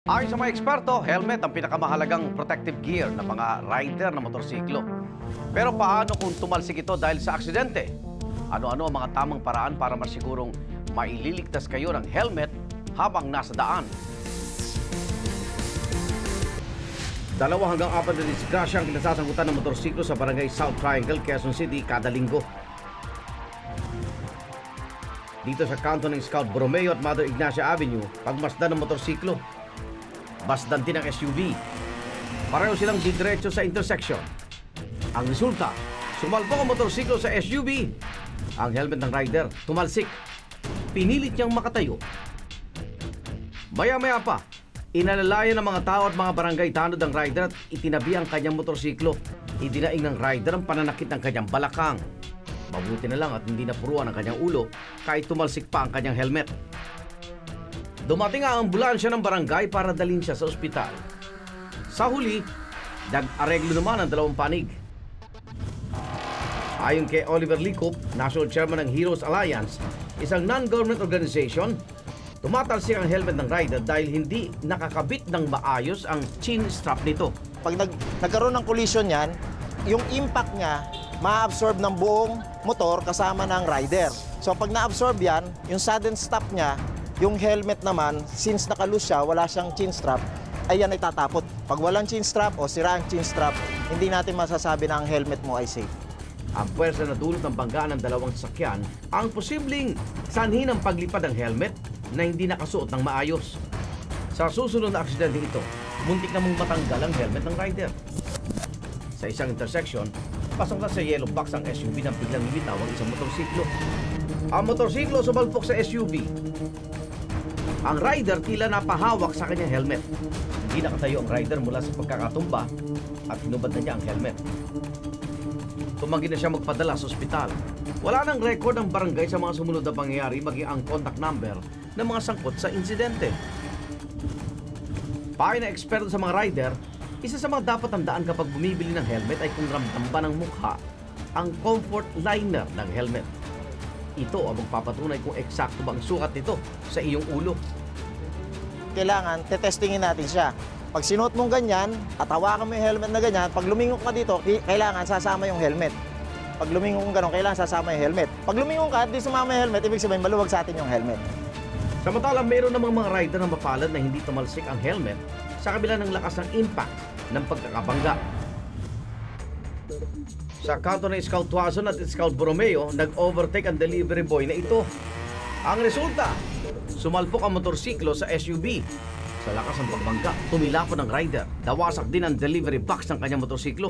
Ayon sa mga eksperto, helmet ang pinakamahalagang protective gear ng mga rider ng motorsiklo. Pero paano kung tumalsik ito dahil sa aksidente? Ano-ano ang mga tamang paraan para masigurong maililigtas kayo ng helmet habang nasa daan? 2 hanggang 4 na disgrasya ang kinasasagutan ng motorsiklo sa barangay South Triangle, Quezon City kada linggo. Dito sa kanto ng Scout Borromeo at Mother Ignacia Avenue, pagmasdan ng motorsiklo, basdan din ang SUV. Pareho silang didiretso sa intersection. Ang resulta, sumalpok ang motorsiklo sa SUV. Ang helmet ng rider tumalsik. Pinilit niyang makatayo. Maya-maya pa, inalalayan ng mga tao at mga barangay tanod ang rider at itinabi ang kanyang motorsiklo. Idinaing ng rider ang pananakit ng kanyang balakang. Mabuti na lang at hindi napuruan ang kanyang ulo kahit tumalsik pa ang kanyang helmet. Dumating ang ambulansya ng barangay para dalhin siya sa ospital. Sa huli, nag-areglo naman ang 2 panig. Ayon kay Oliver Licop, National Chairman ng Heroes Alliance, isang non-government organization, tumatalsik ang helmet ng rider dahil hindi nakakabit ng maayos ang chin strap nito. Pag nagkaroon ng collision yan, yung impact niya, ma-absorb ng buong motor kasama ng rider. So pag na-absorb yan, yung sudden stop niya, yung helmet naman, since naka-loose siya, wala siyang chin strap, ay yan ay tatapot. Pag walang chin strap o sira ang chin strap, hindi natin masasabi na ang helmet mo ay safe. Ang puwersa na dulot ng banggaan ng 2 sasakyan ang posibleng sanhi ng paglipad ng helmet na hindi nakasuot ng maayos. Sa susunod na aksidente ito, muntik na mong matanggal ang helmet ng rider. Sa isang intersection, pasok na sa yellow box ang SUV nang biglang lumitaw ang isang motorsiklo. Ang motorsiklo sumalpok sa SUV. Ang rider tila napahawak sa kanyang helmet. Hindi nakatayo ang rider mula sa pagkakatumba at hinubad na niya ang helmet. Tumanggi na siya magpadala sa ospital. Wala nang record ang barangay sa mga sumunod na pangyayari maging ang contact number ng mga sangkot sa insidente. Payo na eksperto sa mga rider, isa sa mga dapat tandaan kapag bumibili ng helmet ay kung ramdam ba ng mukha ang comfort liner ng helmet. Ito ang magpapatunay kung eksakto bang sukat nito sa iyong ulo. Kailangan, tetestingin natin siya. Pag sinuot mong ganyan, at hawakan mo yung helmet na ganyan, pag lumingon ka dito, kailangan sasama yung helmet. Pag lumingon ka gano'n, kailangan sasama yung helmet. Pag lumingon ka at di sumama yung helmet, ibig sabihin maluwag sa atin yung helmet. Samantalang meron namang mga rider na mapalad na hindi tumalsik ang helmet sa kabila ng lakas ng impact ng pagkakabangga. Sa kanto ng Scout Tuazon at Scout Borromeo, nag-overtake ang delivery boy na ito. Ang resulta, sumalpok ang motorsiklo sa SUV. Sa lakas ng pagbangga, tumilapon ang rider. Nawasak din ang delivery box ng kanyang motorsiklo.